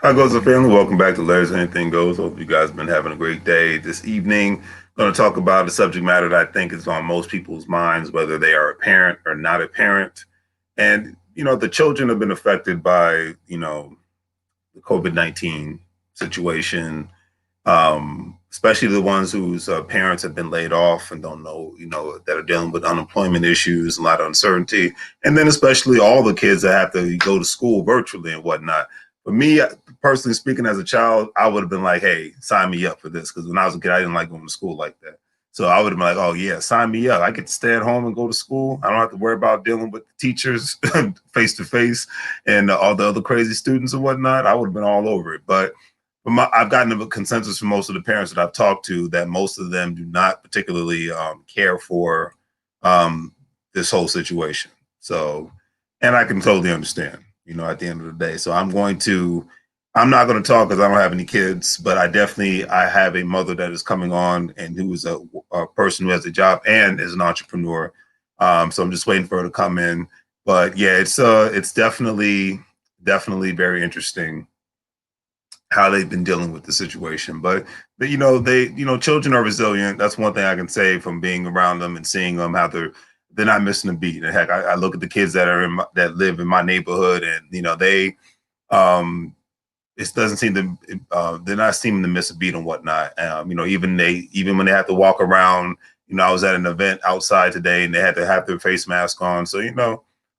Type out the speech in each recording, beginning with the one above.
How goes the family? Welcome back to Larry's Anything Goes. Hope you guys have been having a great day this evening. Going to talk about a subject matter that I think is on most people's minds, whether they are a parent or not a parent. And, the children have been affected by, the COVID-19 situation, especially the ones whose parents have been laid off and don't know, that are dealing with unemployment issues, a lot of uncertainty. And then especially all the kids that have to go to school virtually and whatnot. For me, personally speaking, as a child, I would have been like, hey, sign me up for this. Because when I was a kid, I didn't like going to school like that. So I would have been like, oh, yeah, sign me up. I get to stay at home and go to school. I don't have to worry about dealing with the teachers face to face and all the other crazy students and whatnot. I would have been all over it. But I've gotten a consensus from most of the parents that I've talked to that most of them do not particularly care for um, this whole situation. So, and I can totally understand, at the end of the day. So I'm not going to talk because I don't have any kids, but I have a mother that is coming on and who is a person who has a job and is an entrepreneur. So I'm just waiting for her to come in. But yeah, it's definitely very interesting how they've been dealing with the situation. But children are resilient. That's one thing I can say from being around them and seeing them how they're not missing a beat. And heck, I look at the kids that live in my neighborhood, and they it doesn't seem to they're not seeming to miss a beat and whatnot. Even when they have to walk around. I was at an event outside today, and they had to have their face mask on. So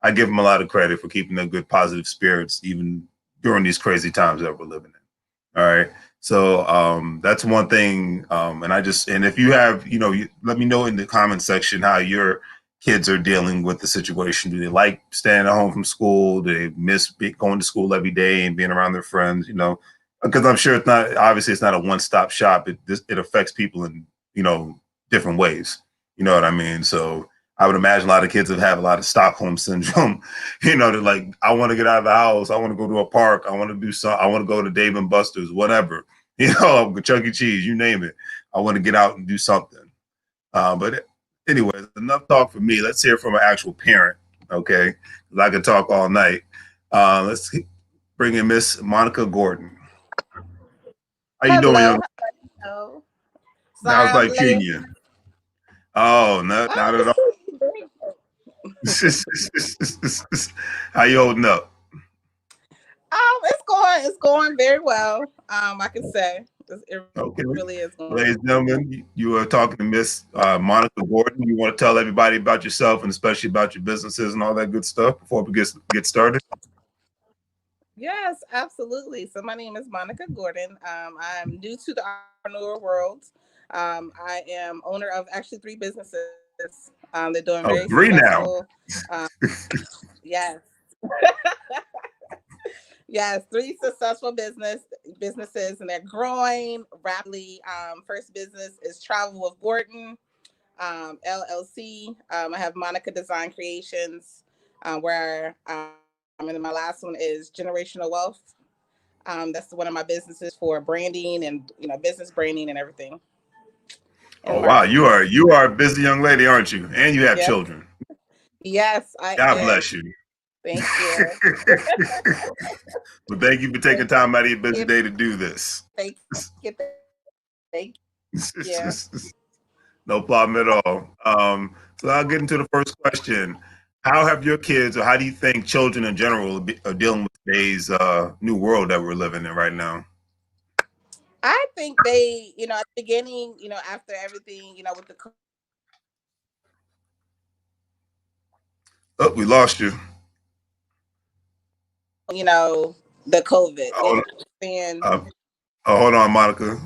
I give them a lot of credit for keeping their good positive spirits even during these crazy times that we're living in. All right. So that's one thing. And if you have, let me know in the comment section how your kids are dealing with the situation. Do they like staying at home from school? Do they miss going to school every day and being around their friends? Because I'm sure it's not a one-stop shop. It affects people in, different ways. You know what I mean? So I would imagine a lot of kids have a lot of Stockholm syndrome. They're like, I want to get out of the house. I want to go to a park. I want to do something. I want to go to Dave and Buster's, whatever. Chuck E. Cheese, you name it. I want to get out and do something. But anyways, enough talk for me. Let's hear from an actual parent, okay? Because I could talk all night. Let's bring in Miss Monica Gordon. How you doing, Hello, young? hello. Sorry How's I'm life late. treating you? Oh, not Oh, at all. How you holding up? it's going very well. I can say it Okay. really is going. Ladies and gentlemen, you are talking to Miss Monica Gordon. You want to tell everybody about yourself and especially about your businesses and all that good stuff before we get started? Yes, absolutely. So my name is Monica Gordon. I'm new to the entrepreneur world. I am owner of actually three businesses. They're doing very Oh, three successful. now. Um, yes, yes, three successful businesses, and they're growing rapidly. First business is Travel with Gordon. LLC. I have Monica Design Creations, where and then my last one is Generational Wealth. That's one of my businesses for branding and business branding and everything and Oh wow, marketing. you are a busy young lady, aren't you? And you have Yes, children. yes, I God am. bless you. Thank you. Well, thank you for taking Thank time out of your busy you. day to do this. Thank thank you. No problem at all. So I'll get into the first question. How have your kids, or how do you think children in general are dealing with today's new world that we're living in right now? I think they, at the beginning, after everything, with the Oh, we lost you. the COVID, they Hold, understand. uh, hold on, Monica.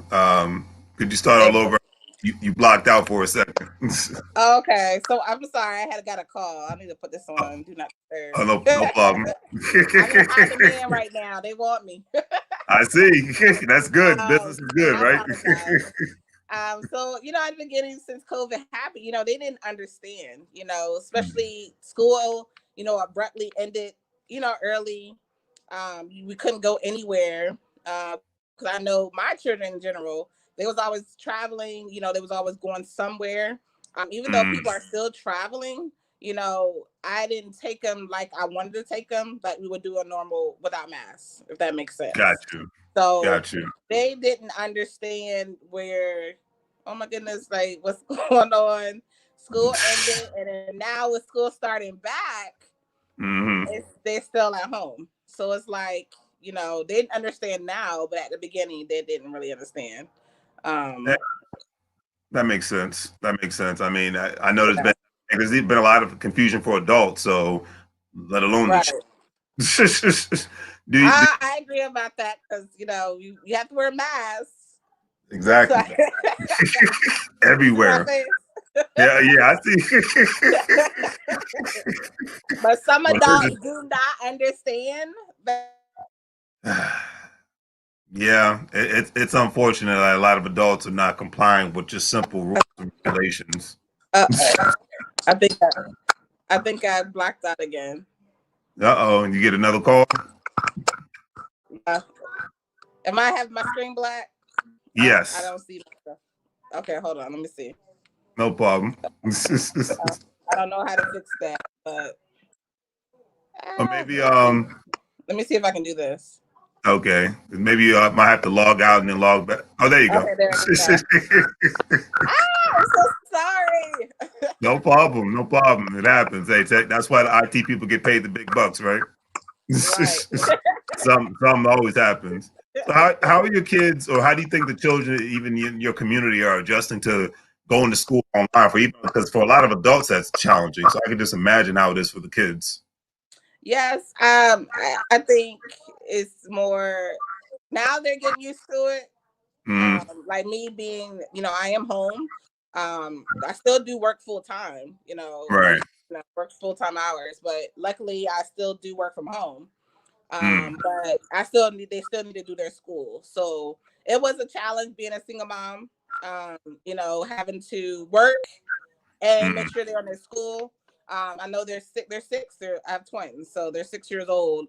Could you start They all over? You blocked out for a second. Okay, so I'm sorry, I had got a call. I need to put this on Do Not Oh, Disturb. no problem. I'm in high demand right now. They want me. I see. That's good. Business is good, I right? apologize. So at the beginning, since COVID happened, they didn't understand. Especially school. Abruptly ended. Early. We couldn't go anywhere. Because I know my children in general, they was always traveling. They was always going somewhere. Even though Mm, people are still traveling, I didn't take them like I wanted to take them, like we would do a normal without masks, if that makes Got sense. you. So Got you. they didn't understand where, oh my goodness, like what's going on. School ended, and then now with school starting back, Mm-hmm. they're still at home. So it's like, they didn't understand now, but at the beginning they didn't really understand. Um, That makes sense. That makes sense. I mean, I know yeah, there's been a lot of confusion for adults, so let alone right. the do I agree about that because you have to wear masks. So exactly you see my everywhere. face. Yeah, yeah, I see. But some Well, there's adults do not understand that. yeah, it's unfortunate that a lot of adults are not complying with just simple rules and regulations. Uh-oh. I think I blacked out again. Uh-oh, and you get another call? Uh, am I have my screen black? I Yes, don't see myself. Okay, hold on. Let me see. no problem. I don't know how to fix that, but Or maybe let me see if I can do this. okay, maybe you might have to log out and then log back. Oh, there you go. Okay, there we go. I'm so sorry. No problem, no problem. It happens. Hey, that's why the IT people get paid the big bucks, right? Right. Something always happens. So how are your kids, or how do you think the children, even in your community, are adjusting to going to school online? Because for a lot of adults, that's challenging. So I can just imagine how it is for the kids. Yes. I think it's more now they're getting used to it. Mm, Like me being, I am home. I still do work full time, right. work full time hours, but luckily I still do work from home. Mm, But they still need to do their school. So it was a challenge being a single mom, having to work and make mm. sure they're on their school. I know they're six, I have twins, so they're 6 years old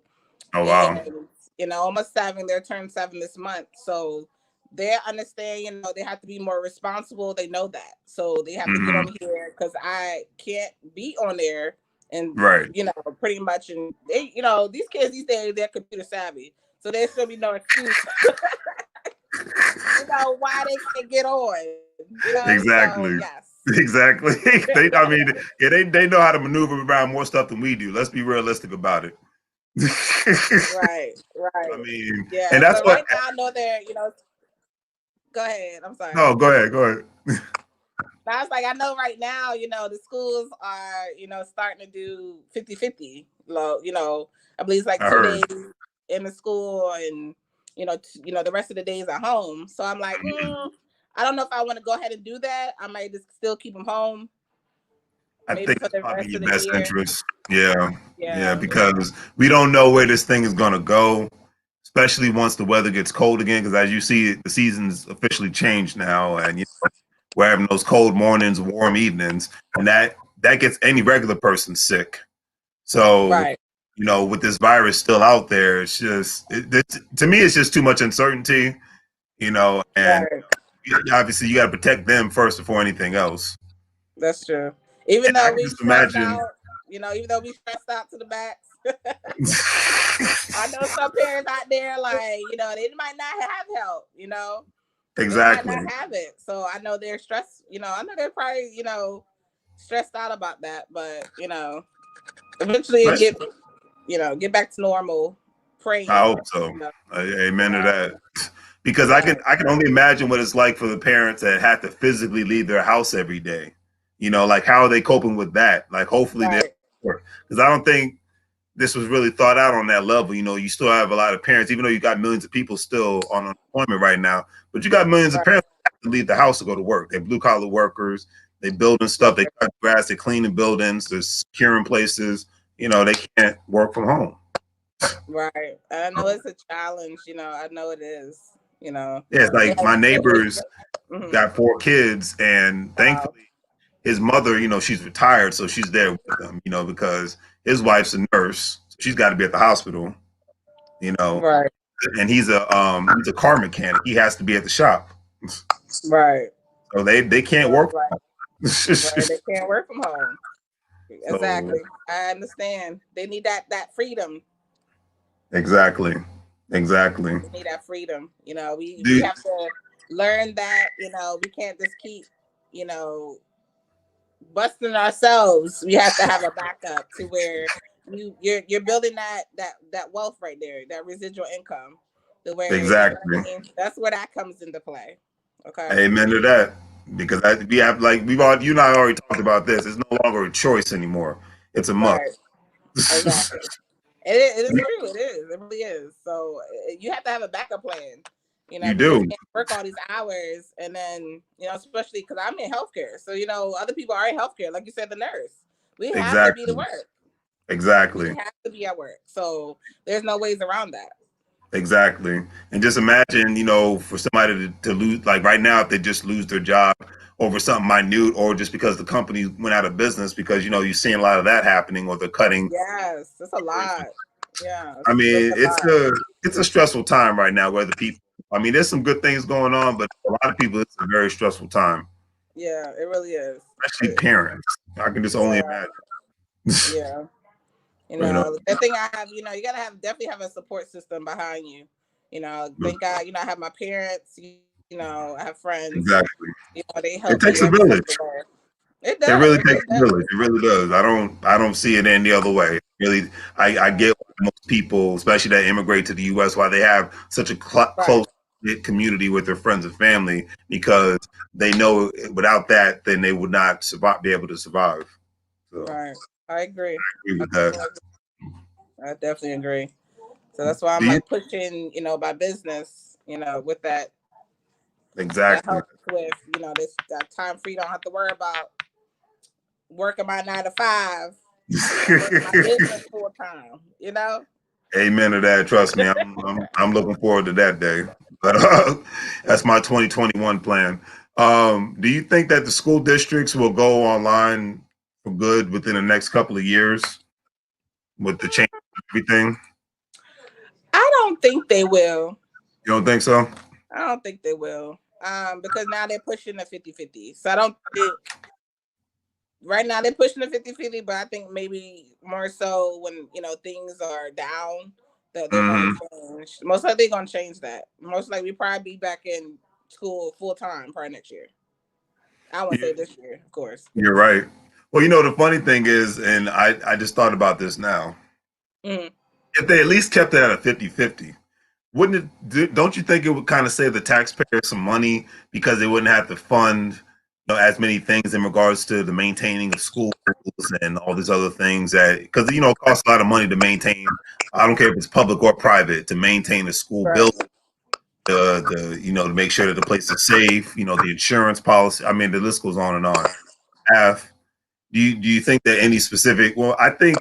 Oh and wow. almost seven. They're turned seven this month, so they understand. They have to be more responsible. They know that, so they have to get Hmm. on here because I can't be on there and Right. pretty much. And they, these kids these days they're computer savvy, so there should be no excuse. Why they can't get on. So Exactly. yes. Exactly. I mean, yeah, they know how to maneuver around more stuff than we do. Let's be realistic about it. Right, I right. mean, and Yeah. that's So what. right now I know they're, go ahead. I'm sorry. No, go ahead. Go ahead. I was like, I know right now, the schools are, starting to do 50-50. I believe it's like I 2 days heard. in the school and, the rest of the days at home. So I'm like, I don't know if I want to go ahead and do that. I might just still keep them home, I maybe think for it's the probably in rest your of the best year. interest. Yeah. Yeah. Yeah. Because we don't know where this thing is going to go, especially once the weather gets cold again. Because as you see, the season's officially changed now. And we're having those cold mornings, warm evenings. And that gets any regular person sick. So, Right. with this virus still out there, it's just, to me, it's just too much uncertainty, and Right. obviously you got to protect them first before anything else. That's true. Even And I though can we just stressed imagine. out, even though we stressed out to the max. I know some parents out there, like, they might not have help, they might Exactly. not have it. So I know they're stressed, I know they're probably, stressed out about that, but, eventually it But get back to normal, I praying, hope so. you know, Amen to that. Because right, I can only imagine what it's like for the parents that have to physically leave their house every day. Like how are they coping with that? Like hopefully they're, right, because I don't think this was really thought out on that level. You still have a lot of parents, even though you got millions of people still on unemployment right now, but you got millions of right, parents that have to leave the house to go to work. They're blue collar workers. They building stuff. They cut grass. They cleaning buildings. They're securing places. They can't work from home. right. I know it's a challenge, I know it is, Yeah, it's they like my neighbors mhm. got 4 kids, and Wow. thankfully his mother, she's retired, so she's there with them, because his wife's a nurse. So she's got to be at the hospital, you know, Right, and he's a car mechanic. He has to be at the shop. right. So they can't So work. it's like, right, they can't work from home. So exactly. I understand. They need that freedom. exactly, exactly. We need that freedom. We Do, have to learn that, we can't just keep, you know, busting ourselves. We have to have a backup to where you're building that wealth right there, that residual income, to where exactly. that's where that comes into play. Okay. Amen to that. Because we have like we've all you and I already talked about this. It's no longer a choice anymore. It's a must. Right. Exactly. It is true. It is. It really is. So you have to have a backup plan. You Because do you can't work all these hours, and then especially because I'm in healthcare. So other people are in healthcare, like you said, the nurse. We have to be to exactly, work. We exactly. have to be at work. So there's no ways around that. Exactly. And just imagine, for somebody to lose, like right now, if they just lose their job over something minute or just because the company went out of business, because, you're seeing a lot of that happening or they're cutting. Yes, it's a lot. Yeah, I it's really mean, a lot. it's a stressful time right now where the people, I mean, there's some good things going on, but a lot of people, it's a very stressful time, Yeah, it really is. especially parents. I can just only Yeah, imagine. yeah. you know, The thing I have, you gotta definitely have a support system behind you. Thank God, I have my parents, I have friends, exactly. they It help me takes a every step of village. the way. It It does, really it takes really a village. does. It really does. I don't see it any other way. Really, I Right, get why most people, especially that immigrate to the U.S., why they have such a right, close knit community with their friends and family because they know without that, then they would not be able to survive. So right. I agree. I agree I with that. I definitely agree. So that's why I'm Do you like pushing, my business, with that exactly? helps with, this that time free. Don't have to worry about working my 9 to 5. I'm working my business full time. Amen to that. Trust me, I'm looking forward to that day. But that's my 2021 plan. Do you think that the school districts will go online for good within the next couple of years with the change of everything? I don't think they will. You don't think so? I don't think they will. Because now they're pushing the 50-50. So I don't think right now they're pushing the 50-50, but I think maybe more so when, things are down that they're gonna Hmm. change. Most likely they're gonna change that. Most likely we probably be back in school full time probably next year. I wouldn't say this year, of course. You're right. Well, the funny thing is, and I just thought about this now. Hmm. If they at least kept it at a 50-50, wouldn't it? Don't you think it would kind of save the taxpayers some money because they wouldn't have to fund, as many things in regards to the maintaining of schools and all these other things that because it costs a lot of money to maintain. I don't care if it's public or private to maintain a school Right. building, to make sure that the place is safe. The insurance policy. I mean, the list goes on and on. Have do you think that any specific? Well, I think.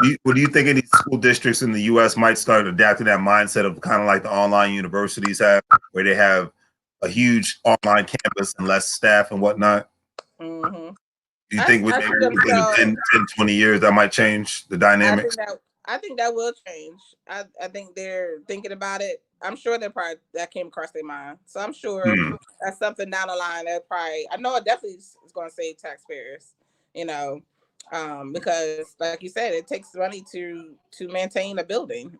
Do you think any school districts in the U.S. might start adapting that mindset of kind of like the online universities have, where they have a huge online campus and less staff and whatnot? Hmm. Do you think I see them. within So 10, 20 years that might change the dynamics? I think that will change. I think they're thinking about it. I'm sure that came across their mind. So I'm sure Hmm, that's something down the line that probably I know it definitely is going to save taxpayers. You know, because like you said, it takes money to maintain a building.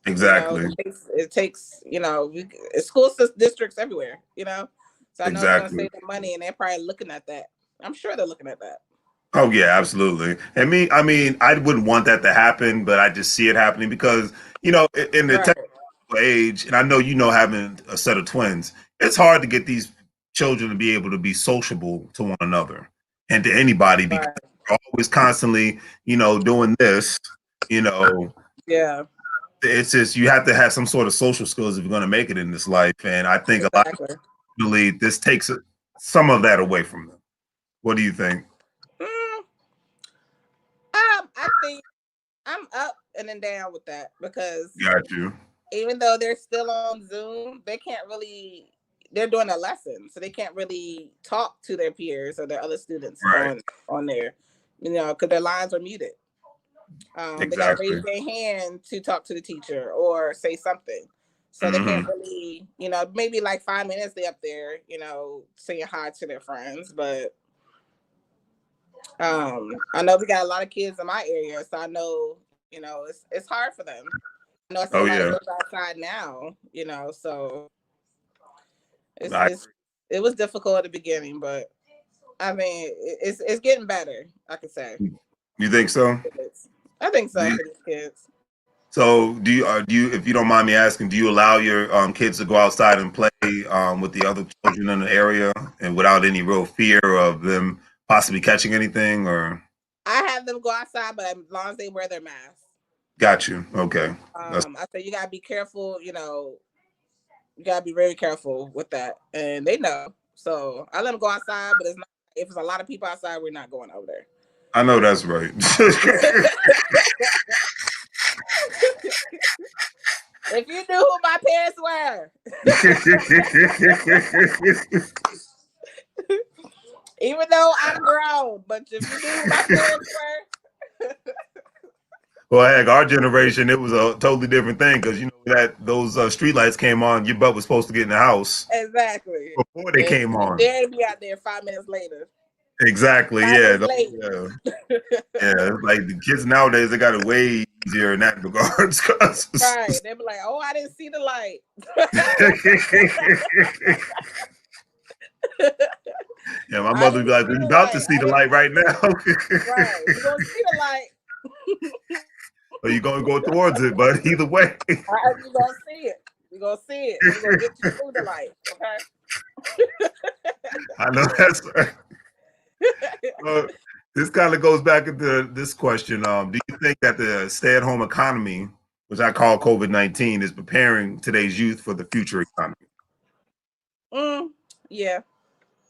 exactly. It takes school districts everywhere. So I know it's going to Exactly. save them money, and they're probably looking at that. I'm sure they're looking at that. Oh yeah, absolutely. And I mean, I wouldn't want that to happen, but I just see it happening because in the Right. age, and I know having a set of twins, it's hard to get these children to be able to be sociable to one another and to anybody because Right. they're always constantly, doing this. You know, Yeah. it's just you have to have some sort of social skills if you're going to make it in this life, and I think a lot of Exactly. people believe this takes some of that away from them. What do you think? Mm, I think I'm up and then down with that because Got you. even though they're still on Zoom, they can't really. They're doing a lesson, so they can't really talk to their peers or their other students Right. on there. Because their lines are muted. They got to raise Exactly. their hand to talk to the teacher or say something. So they can't Hmm. really, maybe like 5 minutes they up there, saying hi to their friends, but I know we got a lot of kids in my area, so I know, it's hard for them. I know I see Oh a lot of yeah. kids outside now, so it's I, it's it was difficult at the beginning, but I mean it's getting better, I could say. you think so? I think Do so you, for these kids. so do you, if you don't mind me asking, do you allow your kids to go outside and play with the other children in the area and without any real fear of them possibly catching anything or? I have them go outside, but as long as they wear their masks. Got you. Okay. That's, I say you gotta be careful, you gotta be very careful with that. And they know. So I let them go outside, but it's not if it's a lot of people outside, we're not going over there. I know that's right. If you knew who my parents were, even though I'm grown, but if you knew who my parents were. Well, heck, our generation, it was a totally different thing because you know that those street lights came on, your butt was supposed to get in the house Exactly. before they And came you on. dare to be out there 5 minutes later. Exactly. 5 minutes late. Yeah. Yeah. Like the kids nowadays, they got it way easier in that regards. Right. They'll be like, oh, I didn't see the light. Yeah, my I mother would didn't be like, see "We're the about to light. see the light right now." Right. You're going to see the light. Or you're gonna go towards it, but either way. You're going to see it. You're going to see it. We're going to get you through the light. Okay. I know that's right. This kind of goes back into this question. Do you think that the stay-at-home economy, which I call COVID-19, is preparing today's youth for the future economy? Yeah.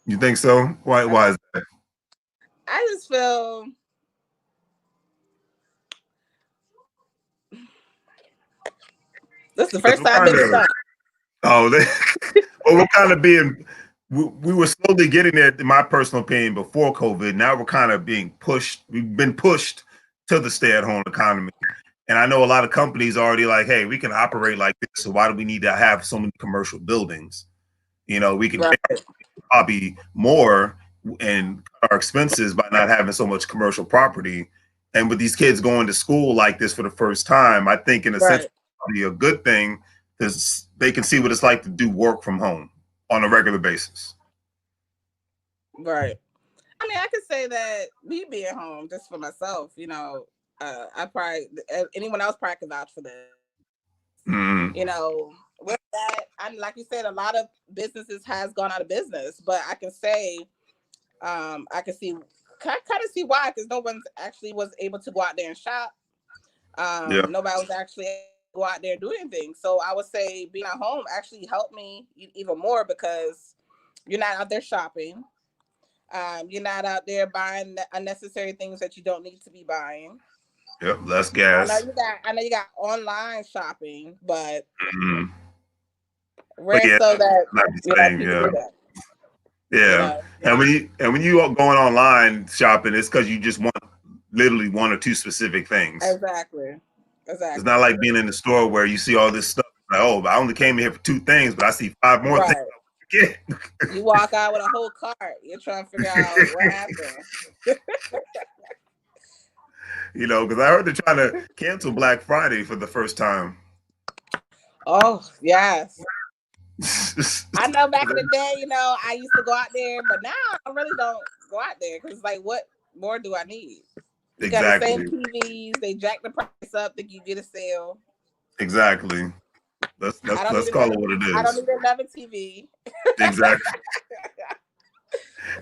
You think so? Why is that? I just feel this is the first time I've been stuck. Oh, well, we're kind of being, we were slowly getting there, in my personal opinion, before COVID. Now we're kind of being pushed. We've been pushed to the stay-at-home economy. And I know a lot of companies are already like, hey, we can operate like this. So why do we need to have so many commercial buildings? You know, we can Right. pay probably more and cut our expenses by not having so much commercial property. And with these kids going to school like this for the first time, I think in a sense, Right. it's probably a good thing because they can see what it's like to do work from home on a regular basis. Right. I mean, I could say that me being home just for myself, I probably anyone else probably could vouch for this. Mm. With that, like you said, a lot of businesses has gone out of business, but I can say, I can see, kind of see why, because no one's actually was able to go out there and shop. Yeah. Nobody was actually able to go out there and do anything. So I would say being at home actually helped me even more because you're not out there shopping. You're not out there buying unnecessary things that you don't need to be buying. Yep. Less I know gas. you got online shopping, but Mm. But rare yeah, so that not the same. people Yeah. do that. Yeah. And when you are going online shopping, it's because you just want literally one or two specific things. Exactly. It's not like being in the store where you see all this stuff. Like, oh, I only came here for two things, but I see five more things I want to get. You walk out with a whole cart. You're trying to figure out what happened. Because I heard they're trying to cancel Black Friday for the first time. Oh, yes. I know back in the day, I used to go out there, but now I really don't go out there because it's like, what more do I need? You got the same TVs. They jack the price up that you get a sale. Exactly. Let's call it what it is. I don't need another TV. Exactly.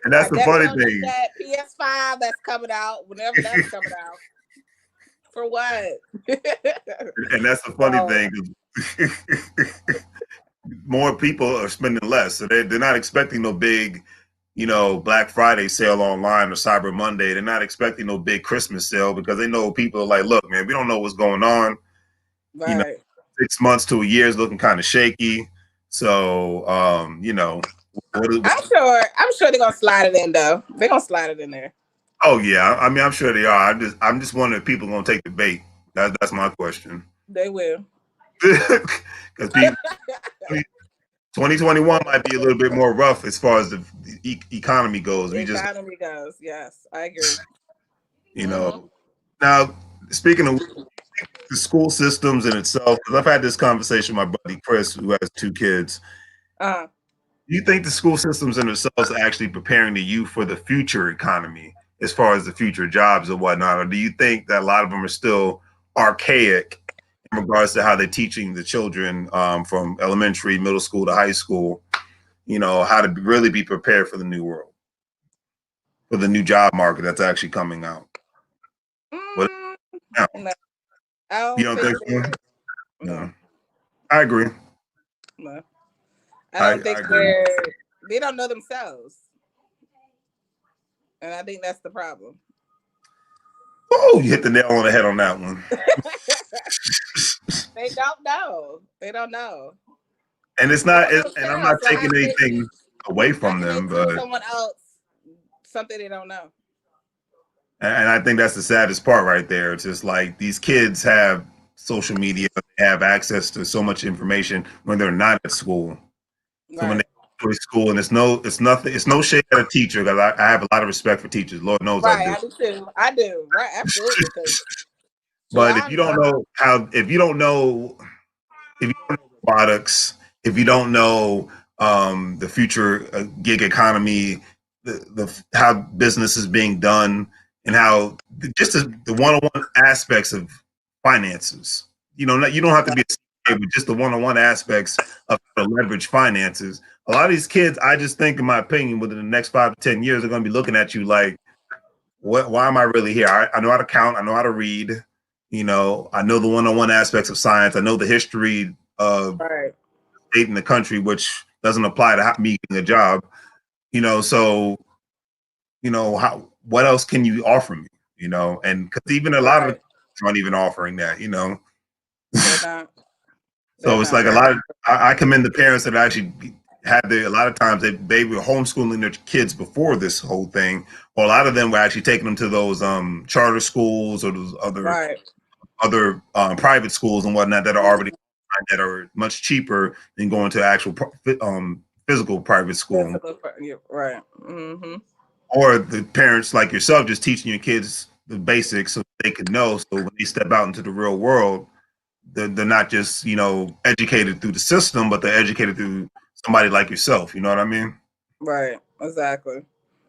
And that's the funny thing. That PS5 that's coming out, whenever that's coming out. For what? And that's the funny thing. More people are spending less. So they're not expecting no big, Black Friday sale online or Cyber Monday. They're not expecting no big Christmas sale because they know people are like, look, man, we don't know what's going on. Right. 6 months to a year is looking kind of shaky. So, I'm sure they're gonna slide it in though. They're gonna slide it in there. Oh yeah, I mean, I'm sure they are. I'm just wondering if people are gonna take the bait. That's my question. They will. Because 2021 might be a little bit more rough as far as economy goes. We just, Economy goes. Yes, I agree. you know, now speaking of the school systems in itself, because I've had this conversation with my buddy Chris, who has two kids. Uh, Do you think the school systems in themselves are actually preparing the youth for the future economy as far as the future jobs and whatnot? Or do you think that a lot of them are still archaic in regards to how they're teaching the children from elementary, middle school to high school, how to really be prepared for the new world, for the new job market that's actually coming out? What now? no, I You don't don't think think so? no, No. I agree. no. I I, don't I think agree. they don't know themselves, and I think that's the problem. Oh, you hit the nail on the head on that one. They don't know. They don't know. And it's They not, don't know and I'm not themselves. So taking anything away how from can they them, teach but someone else something they don't know? and I think that's the saddest part right there. It's just like these kids have social media, they have access to so much information when they're not at school. So when Right. they go to school, and it's nothing, it's no shade at a teacher because I have a lot of respect for teachers. Lord knows I Right. do. I do too. I do. Right. Absolutely. Because But if I you don't know. know how, if you don't know robotics, if you don't know the future gig economy, the how business is being done, and how just the one-on-one aspects of finances. You don't have to be a CPA, but just the one-on-one aspects of how to leverage finances. A lot of these kids, I just think, in my opinion, within the next 5 to 10 years, they're going to be looking at you like, what? Why am I really here? I know how to count. I know how to read. I know the one-on-one aspects of science. I know the history of Right. state in the country, which doesn't apply to me getting a job. So how what else can you offer me? And because even a lot of the Right. aren't even offering that. They're not. They're So it's like not. a lot of I commend the parents that actually had a lot of times they were homeschooling their kids before this whole thing. Or a lot of them were actually taking them to those charter schools or those Right. other private schools and whatnot that are already that are much cheaper than going to actual physical private school. Yeah, right. Mm-hmm. Or the parents like yourself just teaching your kids the basics so they can know. So when they step out into the real world, they're not just educated through the system, but they're educated through somebody like yourself. You know what I mean? Right. Exactly.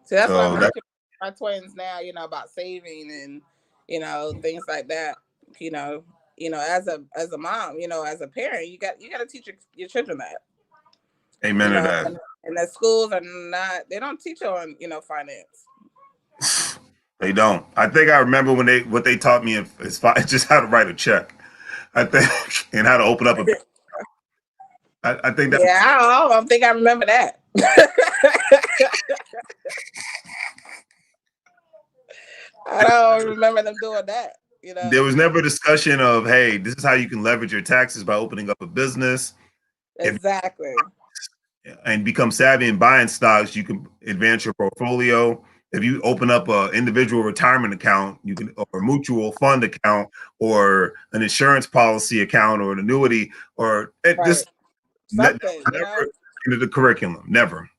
So that's why I'm So that teaching my twins now. About saving and things like that. You know. As a mom, as a parent, you got to teach your children that. amen to that. And the schools are not. They don't teach on finance. They don't. I think I remember when what they taught me is just how to write a check. I think and how to open up a. I think that Yeah, I don't think I remember that. I don't remember them doing that. there was never a discussion of, hey, this is how you can leverage your taxes by opening up a business. If Exactly. and become savvy in buying stocks, you can advance your portfolio. If you open up an individual retirement account, you can, or a mutual fund account, or an insurance policy account, or an annuity, or Right. this never Something. into the curriculum. Never.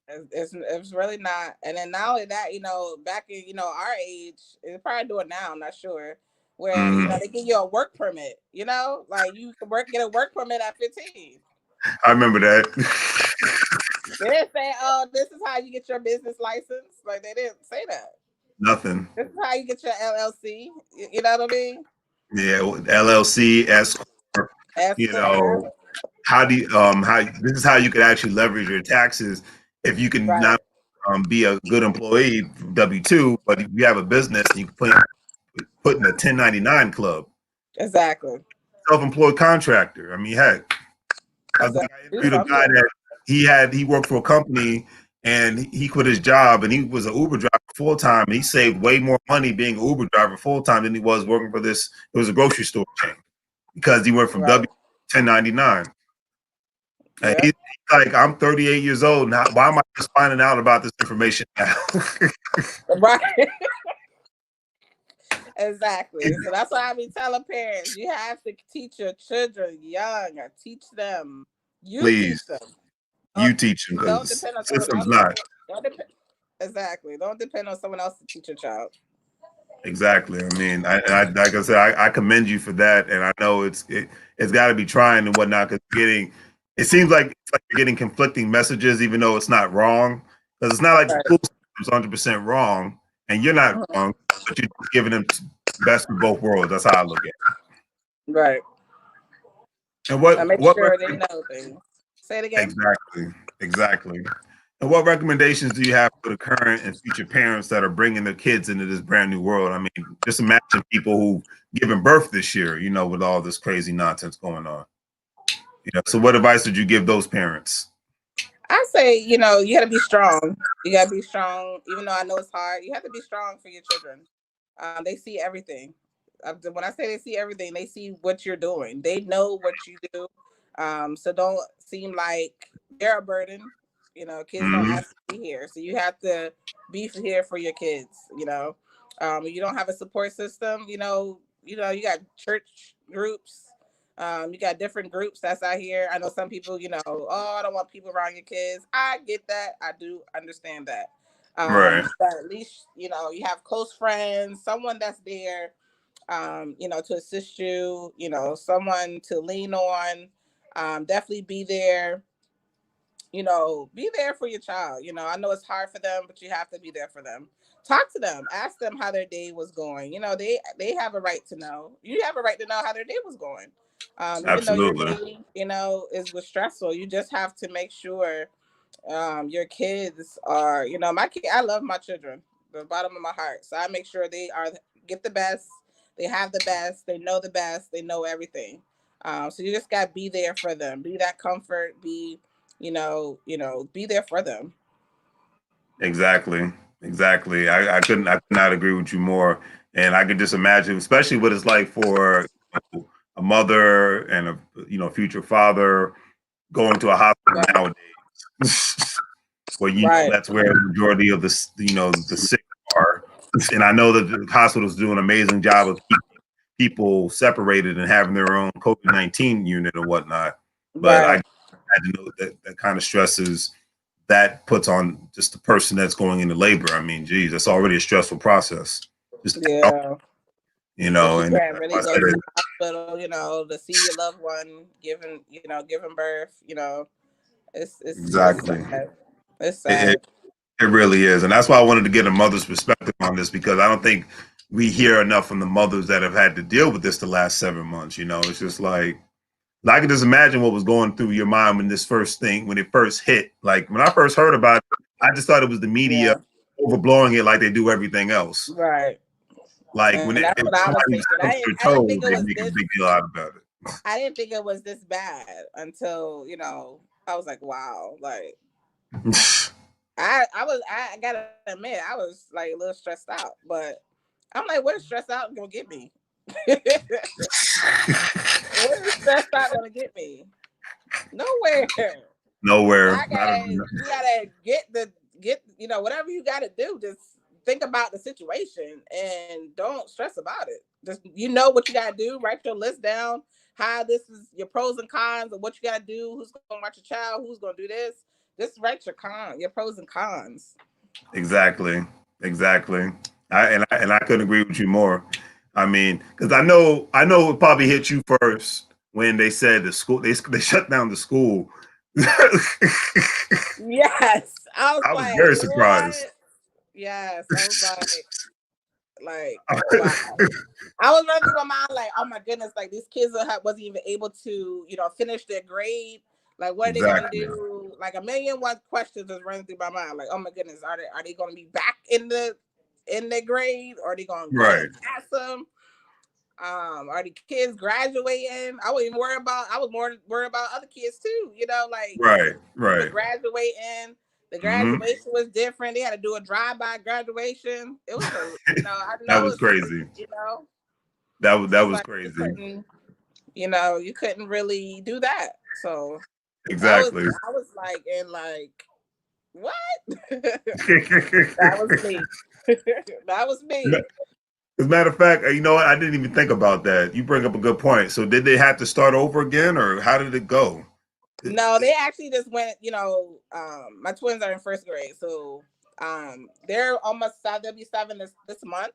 It's really not. And then not only that, back in our age, they probably do it now. I'm not sure. Where Mm, they give you a work permit. Like you can get a work permit at 15. I remember that. They didn't say, "Oh, this is how you get your business license." Like they didn't say that. Nothing. This is how you get your LLC. You know what I mean? Yeah, LLC, S corp. S You corp. Yeah. know, how do you, how this is how you could actually leverage your taxes if you can Right. not be a good employee W-2, but if you have a business and you can put in a 1099 club, Exactly. self-employed contractor. I mean, heck, Exactly. I Do interviewed a guy something. that he worked for a company and he quit his job and he was an Uber driver full time. He saved way more money being an Uber driver full time than he was working for this. It was a grocery store chain because he went from Right. W 1099. And Yeah. he's like, I'm 38 years old now. Why am I just finding out about this information now? Right. Exactly. So that's why I be telling parents, you have to teach your children young or teach them. You Please, teach them. you Don't, teach him don't because depend on the someone system's else. not. Don't dep- exactly. Don't depend on someone else to teach your child. Exactly. I mean, like I said, I commend you for that, and I know it's got to be trying and whatnot. Because it seems like you're getting conflicting messages, even though it's not wrong. Because it's not like the Right. school system's 100% wrong, and you're not Mhm. wrong, but you're just giving them best of both worlds. That's how I look at it. Right. And I make what sure they know things. Say it again. exactly, exactly. And what recommendations do you have for the current and future parents that are bringing their kids into this brand new world? I mean, just imagine people who've given birth this year, with all this crazy nonsense going on. So what advice would you give those parents? I say, you know, you got to be strong. You got to be strong, even though I know it's hard. You have to be strong for your children. They see everything. When I say they see everything, they see what you're doing. They know what you do. So don't seem like they're a burden. You know, kids don't Hmm. ask to be here, so you have to be here for your kids. You don't have a support system. You got church groups. You got different groups that's out here. I know some people, oh, I don't want people around your kids. I get that. I do understand that. Right. But at least, you have close friends, someone that's there, to assist you, someone to lean on. Definitely be there for your child. I know it's hard for them, but you have to be there for them. Talk to them, ask them how their day was going. They have a right to know. You have a right to know how their day was going. Even though your Absolutely. day, was stressful, you just have to make sure your kids are, my kid, I love my children, the bottom of my heart. So I make sure they get the best, they have the best, they know the best, they know everything. So you just got to be there for them, be that comfort, be there for them. Exactly. Exactly. I could not agree with you more. And I could just imagine, especially what it's like for a mother and a future father going to a hospital Right. nowadays. Where Right. that's where the majority of the sick are. And I know that the hospital's doing an amazing job of keeping people separated and having their own COVID-19 unit and whatnot. But I Right. imagine that kind of stresses that puts on just the person that's going into labor. I mean, geez, that's already a stressful process. Just Yeah. Because you and can't I really go said to it the hospital, to see your loved one giving birth. It's exactly. sad. It's It, sad. it it really is, and that's why I wanted to get a mother's perspective on this because I don't think we hear enough from the mothers that have had to deal with this the last 7 months. It's just like I can just imagine what was going through your mind when it first hit. Like when I first heard about it, I just thought it was the media Yeah. overblowing it like they do everything else. Right. Like when And that's if what I was somebody thinking. stubs their I didn't toe, think it they was make a this. big deal out about it. I didn't think it was this bad until I was like, wow. Like I gotta admit I was like a little stressed out, but I'm like, what is stress out gonna get me? What is stress out gonna get me? Nowhere. Nowhere, I not a, gotta You gotta get whatever you gotta do. Just think about the situation and don't stress about it. Just what you gotta do. Write your list down. How this is your pros and cons of what you gotta do. Who's gonna watch your child? Who's gonna do this? Just write your pros and cons. exactly, exactly. I couldn't agree with you more. I mean, because I know it probably hit you first when they said they shut down the school. Yes, I was I was like, very surprised. what? Yes, I was like, wow. I was running through my mind like, oh my goodness, like these kids wasn't even able to, finish their grade. Like, what are they gonna Exactly. do? Like a million one questions was running through my mind. Like, oh my goodness, are they gonna be back in their grade? Or are they gonna go Right. and pass them? Are the kids graduating? I was more worried about other kids too, like Right. people Right. graduating. The Hmm. graduation was different. They had to do a drive-by graduation. It was I That know was it's, crazy. That it's was like crazy. you couldn't really do that. So that was, Exactly. I was like, in like, what? That was me. That was me. As a matter of fact, you know what? I didn't even think about that. You bring up a good point. So did they have to start over again, or how did it go? No, they actually just went, my twins are in first grade. So they're almost seven, they'll be seven this month.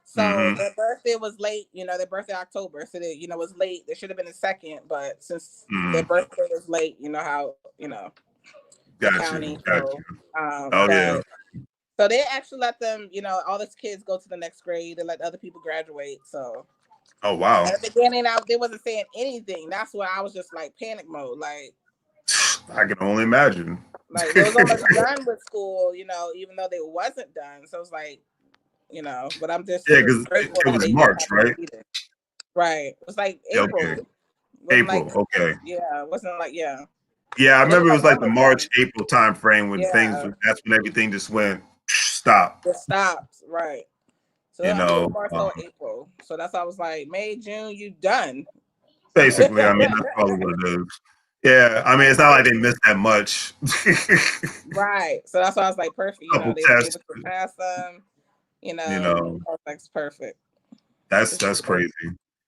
So Mm-hmm. their birthday was late, their birthday October. So they, was late. They should have been the second, but since their Mm-hmm. birthday was late, you know how, the Got you. county. Got So you. Oh yeah. but so they actually let them, all the kids go to the next grade and let other people graduate. So Oh wow. at the beginning, they wasn't saying anything. That's where I was just like panic mode. I can only imagine. Like they was almost done with school, even though they wasn't done. So it's like, but I'm just Yeah, because grateful it that was they didn't March, have to right? repeat it. Right. It was like Yeah, April. okay. It wasn't April. like, Okay. yeah, it wasn't like, yeah. Yeah, I And they remember was it like was like the almost done. March, April time frame when Yeah. that's when everything just went stop. It stopped. Right. So You I think it was know, more so April. So that's why I was like, May, June, you done. basically, I mean, that's probably what it is. Yeah, I mean, it's not like they missed that much. Right. So that's why I was like, perfect. Couple They was tests, able to pass them. you know, Perfect's perfect. that's crazy.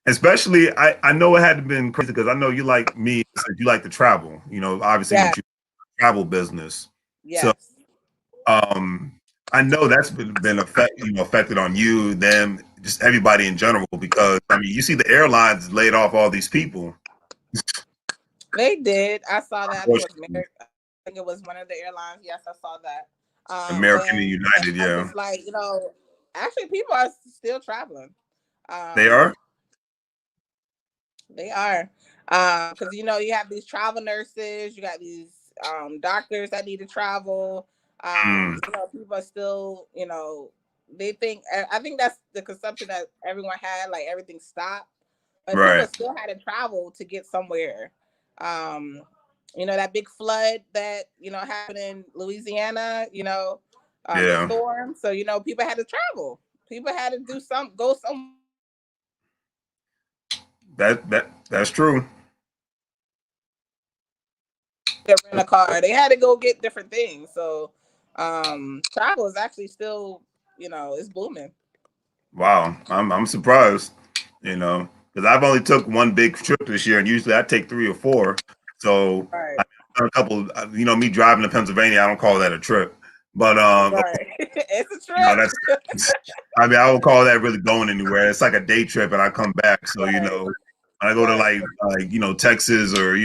Especially, I know it had to been crazy because I know you like me, you like to travel. You know, obviously Yeah. with your travel business. So, Yes. um, I know that's been affected on you, them, just everybody in general. Because I mean, you see the airlines laid off all these people. They did. I saw that. I think it was Unfortunately, I think it was one of the airlines. Yes, I saw that. American and And United, I'm yeah, just like, actually people are still traveling. they Um, are. they are. Because you have these travel nurses, you got these doctors that need to travel. Mm, People are still, they think I think that's the consumption that everyone had, like everything stopped. But people right. still had to travel to get somewhere. Um, that big flood that happened in Louisiana. The Yeah, storm. So people had to travel. People had to do go somewhere, that's true. rent a car. They had to go get different things. So travel is actually still, it's booming. Wow, I'm surprised. You know, because I've only took one big trip this year, and usually I take three or four. So Right. I've done a couple. Me driving to Pennsylvania, I don't call that a trip, but Right. It's a that's. trip. I mean, I would call that really going anywhere. It's like a day trip, and I come back. So Right. when I go to Right. like Texas or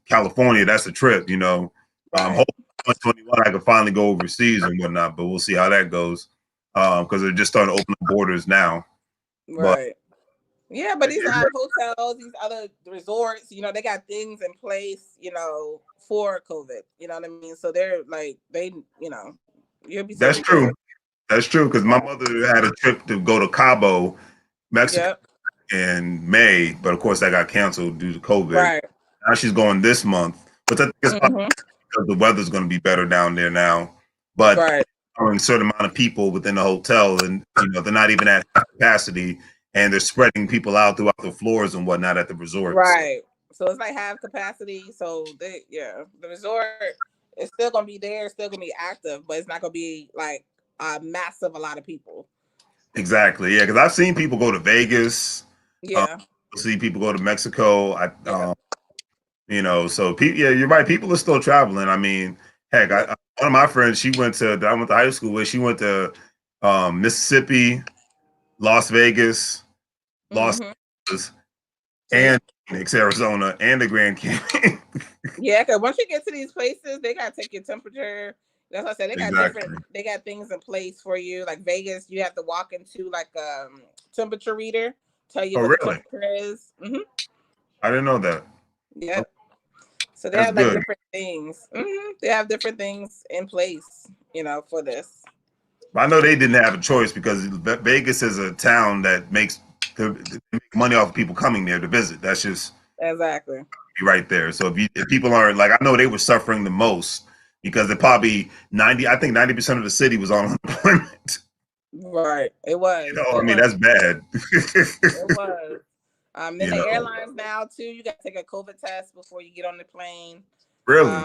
California, that's a trip. Right. Hopefully 2021 I can finally go overseas and whatnot, but we'll see how that goes. Because they're just starting to open up borders now. But Right. Yeah, but these hotels, these other resorts, they got things in place, for COVID. You know what I mean? So they're like you'll be that's taken care true. of. That's true because my Yeah. mother had a trip to go to Cabo, Mexico Yep. in May, but of course that got canceled due to COVID. Right. Now she's going this month, but I think it's probably Hmm. because the weather's going to be better down there now. But Right. a certain amount of people within the hotel, and they're not even at capacity, and they're spreading people out throughout the floors and whatnot at the resorts. Right. So it's like half capacity. So the resort is still gonna be there, still gonna be active, but it's not gonna be like a massive a lot of people. Exactly, yeah. Because I've seen people go to Vegas, um, Yeah. see people go to Mexico. Yeah. So yeah, you're right. People are still traveling. I mean, heck, Yeah. one of my friends, that I went to high school with. She went to Mississippi, Las Vegas, Los Hmm. Angeles, See? and Phoenix, Arizona, and the Grand Canyon. Yeah, because once you get to these places, they gotta take your temperature. That's what I said. Exactly. They got things in place for you. Like Vegas, you have to walk into like temperature reader, tell you Oh, what the really? temperature is. I didn't know that. Oh, Yep. So they that's have like good. different things. They have different things in place, for this. But I know they didn't have a choice because Vegas is a town that they make money off of people coming there to visit. That's just Exactly. right there. So if people aren't like, I know they were suffering the most because they probably 90% of the city was on unemployment. Right. It was. I It mean was. that's bad. It was. Then you the know, airlines now too. You got to take a COVID test before you get on the plane. really,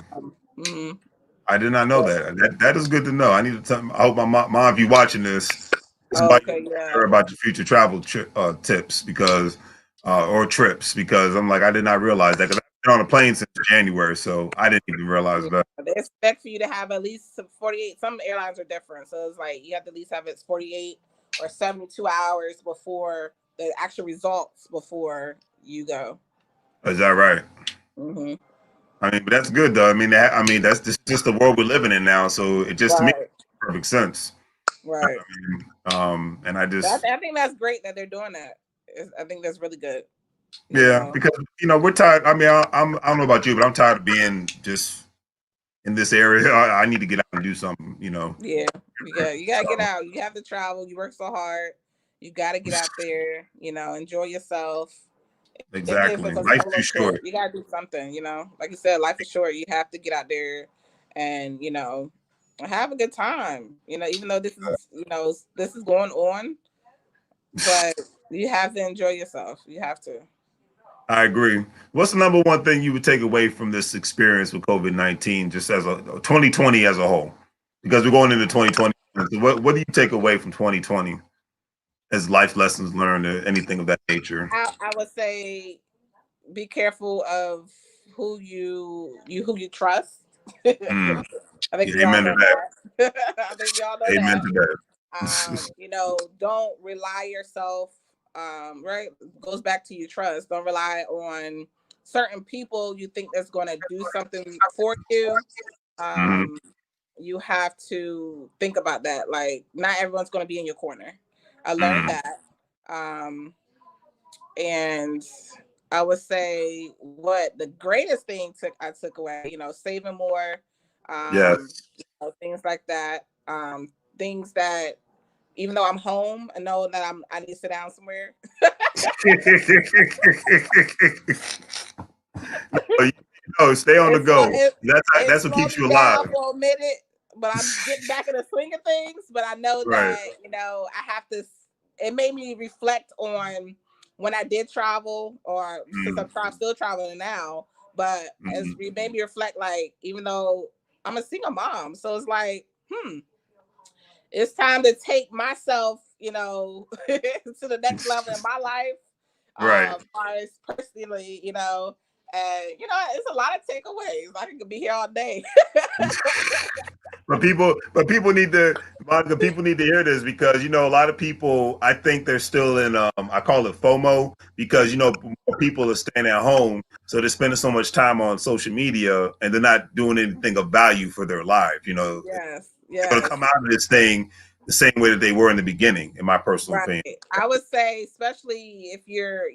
Mhm. I did not know So, that. That is good to know. I need to tell. I hope my mom, if you watching this oh, might okay. Yeah. her about your future travel tips because or trips because I'm like I did not realize that. 'Cause been on a plane since January, so I didn't even realize Yeah. that. They expect for you to have at least 48. Some airlines are different, so it's like you have to at least have it 48 or 72 hours before the actual results before you go. Is that right? Mm-hmm. I mean, but that's good though. I mean, that's just the world we're living in now. So it just to me Right, makes perfect sense. right. And I just I think that's great that they're doing that. I think that's really good. You yeah, know. because we're tired. I mean, I don't know about you, but I'm tired of being just in this area. I need to get out and do something. Yeah, you gotta get So out. You have to travel. You work so hard. You gotta get out there. Enjoy yourself. Even if exactly, it's a life's solo too trip, short. you gotta do something. Like you said, life is short. You have to get out there and have a good time. Even though this is going on, but you have to enjoy yourself. You have to. I agree. What's the number one thing you would take away from this experience with COVID-19, just as a 2020 as a whole? Because we're going into 2020. So what do you take away from 2020 as life lessons learned or anything of that nature? I would say be careful of who you trust. Mm. I think Yeah, we all amen to know that. that. I think we all know Amen that. to that. Don't rely yourself. Right, goes back to your trust. Don't rely on certain people you think that's going to do something for you. Hmm. Um, you have to think about that. Like, not everyone's going to be in your corner. I learned Mm. that. And I would say what the greatest thing I took away, saving more, Yes. things like that. Things that even though I'm home, I know that I need to sit down somewhere. Stay on the It's slow, go. it That's what slowed keeps me you alive. down for a minute, but I'm getting back in the swing of things. But I know Right. that I have to. It made me reflect on when I did travel, or since Mm. still traveling now. But it made me reflect, like, even though I'm a single mom, so it's like, it's time to take myself, to the next level in my life, Right. as far as personally, and it's a lot of takeaways. I could be here all day. But people need to, Monica, people need to hear this because a lot of people, I think they're still in I call it FOMO, because more people are staying at home, so they're spending so much time on social media and they're not doing anything of value for their life. Yes, They're going to yes. come out of this thing the same way that they were in the beginning, in my personal Right. opinion. I would say, especially if you're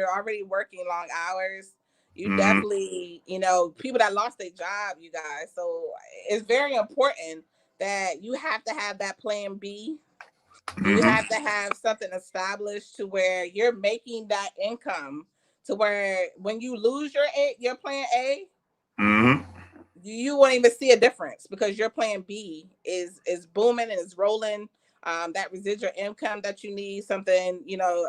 already working long hours, you Hmm. definitely, people that lost their job, you guys. So it's very important that you have to have that plan B. You Hmm. have to have something established to where you're making that income, to where when you lose your plan A, Hmm. you won't even see a difference because your plan B is booming and is rolling. That residual income that you need, something,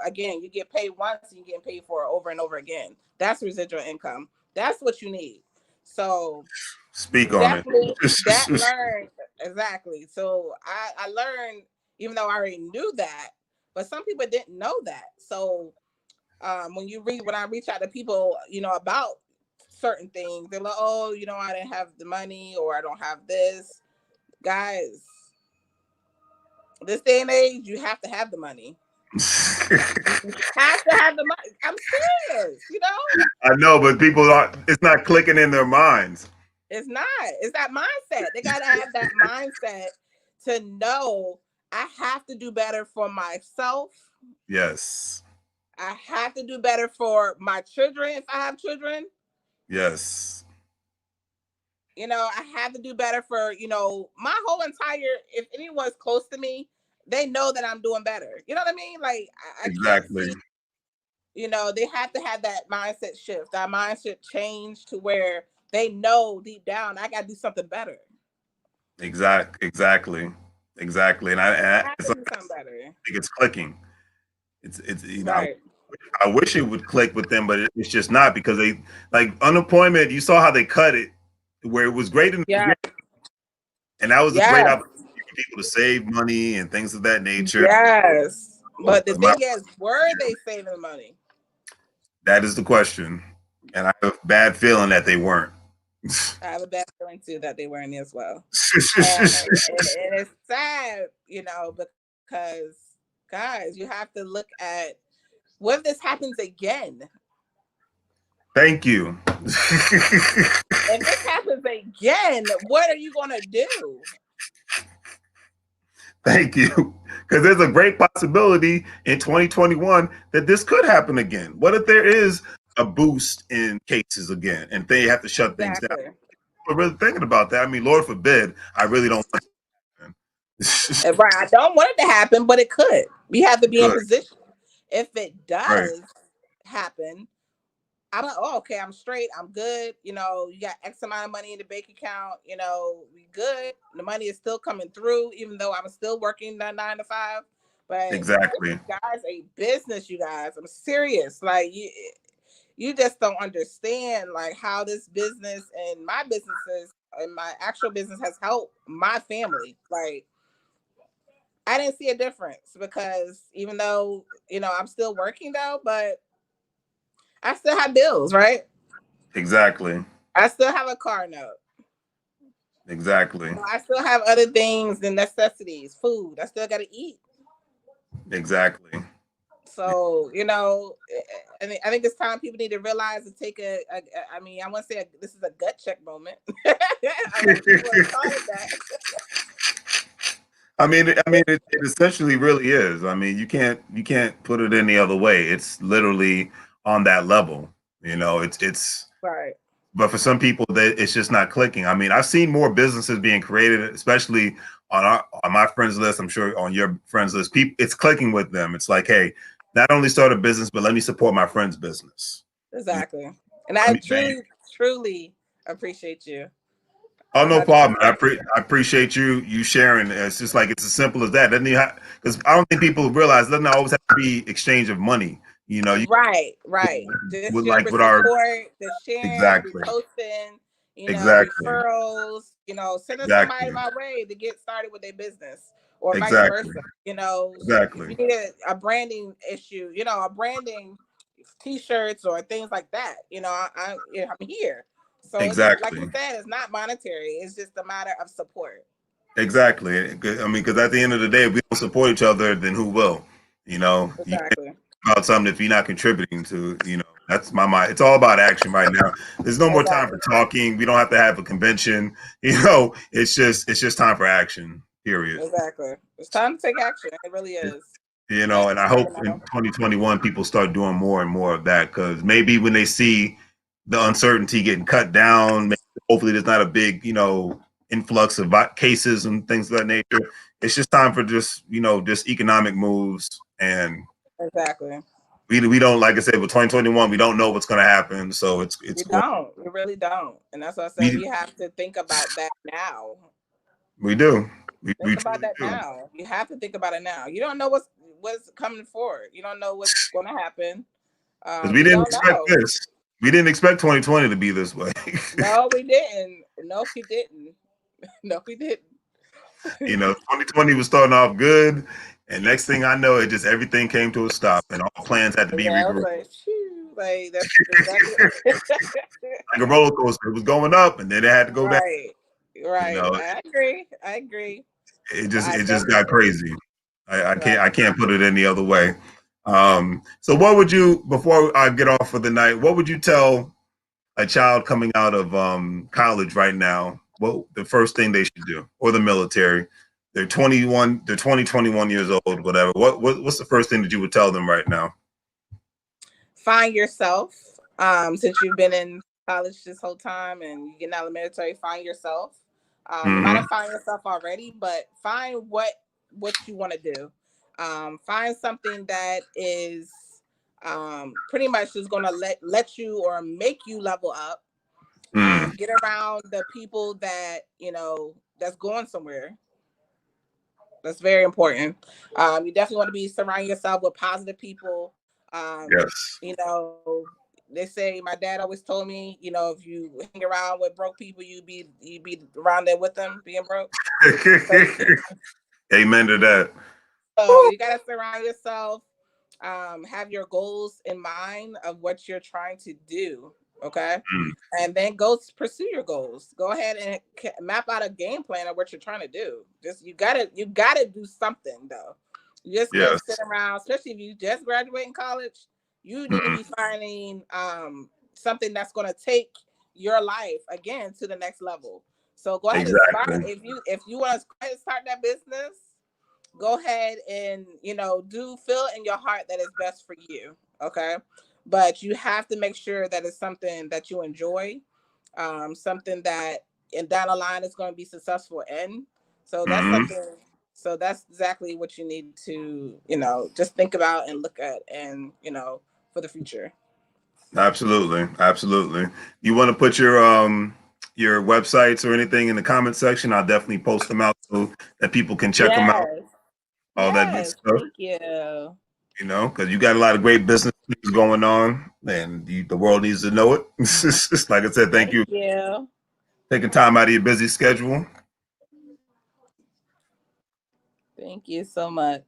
again, you get paid once and you get paid for it over and over again. That's residual income. That's what you need. So Speak you on it. definitely that learned exactly. So I learned, even though I already knew that, but some people didn't know that. So when I reach out to people, about certain things, they're like, oh, I didn't have the money, or I don't have this. Guys, this day and age, you have to have the money. You have to have the money. I'm serious, I know, but people are. It's not clicking in their minds. it's not. It's that mindset. They gotta have that mindset to know I have to do better for myself. Yes. I have to do better for my children if I have children. Yes. I have to do better for, my whole entire, if anyone's close to me, they know that I'm doing better. You know what I mean? Like, I can't Exactly. see, they have to have that mindset shift, that mindset change to where they know deep down, I got to do something better. Exactly. Exactly. And I I have it's to like, do something better. I think it's clicking. It's Right. I wish it would click with them, but it's just not, because they, like, unemployment. You saw how they cut it, where it was great in the Yeah. beginning, and that was a great Yes. opportunity for people to save money and things of that nature. Yes. So, But the thing is, were they saving the money? that is the question, And I have a bad feeling that they weren't. I have a bad feeling too that they weren't as well. And it's sad, because guys, you have to look at what if this happens again? Thank you. If this happens again, what are you gonna do? Thank you. Because there's a great possibility in 2021 that this could happen again. What if there is a boost in cases again and they have to shut things down? Exactly. We're really thinking about that. I mean, Lord forbid, I really don't want And right, I don't want it to happen, but it could. We have to be in Good. position. If it Right. does happen, I'm like, oh, okay, I'm straight. I'm good. You got X amount of money in the bank account. We good. The money is still coming through, even though I'm still working that 9 to 5. But this Exactly. guy's a business, you guys. I'm serious. Like you just don't understand like how this business and my businesses and my actual business has helped my family. Like I didn't see a difference because even though, I'm still working though, but I still have bills, right? Exactly. I still have a car note. Exactly. I still have other things and necessities, food. I still got to eat. Exactly. So, I think it's time people need to realize and take I mean, I want to say this is a gut check moment. I want people to call it that. I mean, it essentially really is. I mean, you can't put it any other way. It's literally on that level. It's Right. but for some people that it's just not clicking. I mean, I've seen more businesses being created, especially on my friends list. I'm sure on your friends list, people it's clicking with them. It's like, hey, not only start a business, but let me support my friend's business. Exactly. And I truly appreciate you. Oh, no problem. 100%. I appreciate you sharing. It's just like it's as simple as that. Doesn't because I don't think people realize it doesn't always have to be exchange of money. You Right. Just with your like with our support, the sharing, exactly, reposting, exactly, referrals, sending somebody exactly, my way to get started with their business or vice exactly, versa. If exactly, you need a branding issue, a branding t-shirts or things like that, I'm here. So it's like you exactly, said, it's not monetary. It's just a matter of support. exactly. I mean, because at the end of the day, if we don't support each other, then who will? You can't Exactly. about something if you're not contributing to. That's my mind. It's all about action right now. There's no more time for Exactly. talking. We don't have to have a convention. It's just time for action. Period. Exactly. It's time to take action. It really is. And I hope in 2021 people start doing more and more of that because maybe when they see the uncertainty getting cut down, maybe, hopefully there's not a big, influx of cases and things of that nature. It's just time for just economic moves. And Exactly. we don't, like I said, with 2021, we don't know what's going to happen. So it's We going, don't. We really don't. And that's why I said we, we have to think about that now. we do. We Think about truly that do. now. You have to think about it now. You don't know what's coming forward. You don't know what's going to happen. Because we You didn't don't expect know. this. We didn't expect 2020 to be this way. No, we didn't. No, we didn't. No, we didn't. 2020 was starting off good, and next thing I know, it just everything came to a stop, and all plans had to be Yeah, I was regrouped. like, phew, like that's exactly Like a roller coaster, it was going up, and then it had to go down. right. You Right. know, I agree. I agree. I it just definitely got agree. crazy. I Right. can't put it any other way. So what would you before I get off for the night? What would you tell a child coming out of college right now? What the first thing they should do, or the military? They're 21, they're 20, 21 years old, whatever. What's the first thing that you would tell them right now? Find yourself. Since you've been in college this whole time and you get out of the military, find yourself. You might Mm-hmm. have found yourself already, but find what you want to do. Find something that is pretty much just gonna let you or make you level up. Mm. Get around the people that that's going somewhere. That's very important. You definitely want to be surround yourself with positive people. Yes. You know, they say my dad always told me, if you hang around with broke people, you be around there with them being broke. So, Amen to that. so you gotta surround yourself. Have your goals in mind of what you're trying to do. Okay. And then go pursue your goals. Go ahead and map out a game plan of what you're trying to do. Just you gotta do something though. You just can't sit Yes. around, especially if you just graduate in college. You need to Mm-hmm. be finding something that's going to take your life again to the next level. So go ahead and start. Exactly. If you want to go ahead and start that business, go ahead and do feel in your heart that is best for you. Okay. But you have to make sure that it's something that you enjoy, something that and down the line is going to be successful in. So that's Mm-hmm. something. So that's exactly what you need to just think about and look at, and for the future. Absolutely. Absolutely. You want to put your websites or anything in the comment section? I'll definitely post them out so that people can check them out. Yes. All that good Yes. stuff. Thank you. Because you got a lot of great business things going on, and the world needs to know it. Like I said, thank Thank you you. for taking time out of your busy schedule. Thank you so much.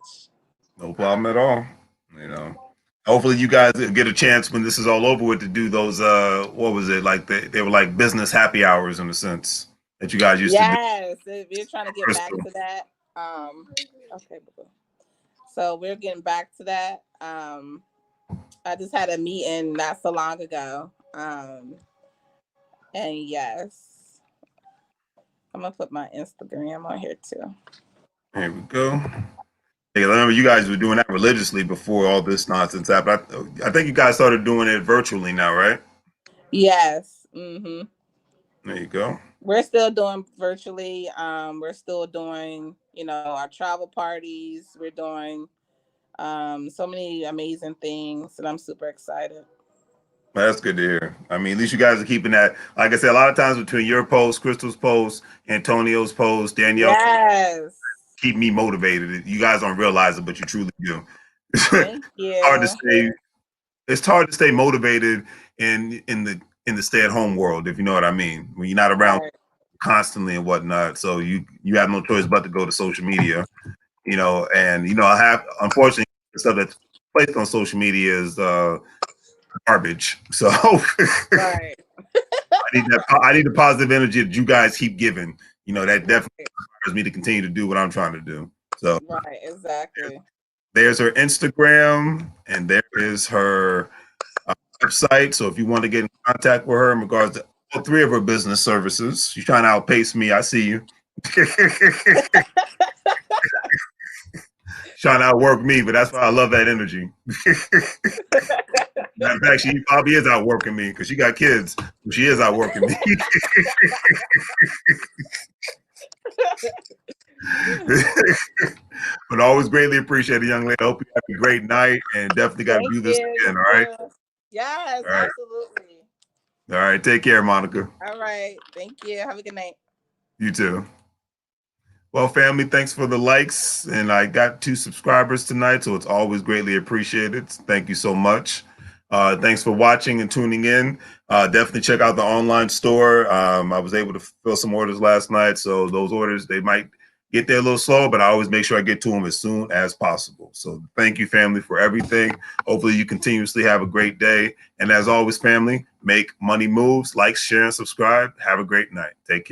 No problem at all. You know, hopefully you guys get a chance when this is all over with to do those. What was it like? They were like business happy hours in a sense that you guys used to do. Yes, we're trying to get back Crystal. to that. Okay, so we're getting back to that. I just had a meeting not so long ago. And yes, I'm gonna put my Instagram on here too. Here we go. Hey, I remember you guys were doing that religiously before all this nonsense happened. I think you guys started doing it virtually now, right? Yes. Mm-hmm. There you go. We're still doing virtually. We're still doing, our travel parties. We're doing so many amazing things, and I'm super excited. Well, that's good to hear. I mean, at least you guys are keeping that. Like I said, a lot of times between your post, Crystal's post, Antonio's post, Danielle, Yes. keep me motivated. You guys don't realize it, but you truly do. Thank Hard to you. stay. It's hard to stay motivated in the stay at home world, if you know what I mean. When you're not around Right. constantly and whatnot, so you have no choice but to go to social media. And I have, unfortunately, the stuff that's placed on social media is garbage. So Right. I need the positive energy that you guys keep giving. That definitely Right. inspires me to continue to do what I'm trying to do. So Right. Exactly. there's her Instagram, and there is her website. So if you want to get in contact with her in regards to all three of her business services, she's trying to outpace me. I see you. Trying to outwork me, but that's why I love that energy. Matter of fact, she probably is outworking me because she got kids. She is outworking me. But always greatly appreciate it, young lady. I hope you have a great night and definitely got to Thank do this you. again. You All right. too. Yes, All right. absolutely. All right. Take care, Monica. All right. Thank you. Have a good night. You too. Well, family, thanks for the likes. And I got 2 subscribers tonight, so it's always greatly appreciated. Thank you so much. Thanks for watching and tuning in. Definitely check out the online store. I was able to fill some orders last night, so those orders, they might get there a little slow, but I always make sure I get to them as soon as possible. So thank you, family, for everything. Hopefully you continuously have a great day. And as always, family, make money moves, like, share, and subscribe. Have a great night. Take care.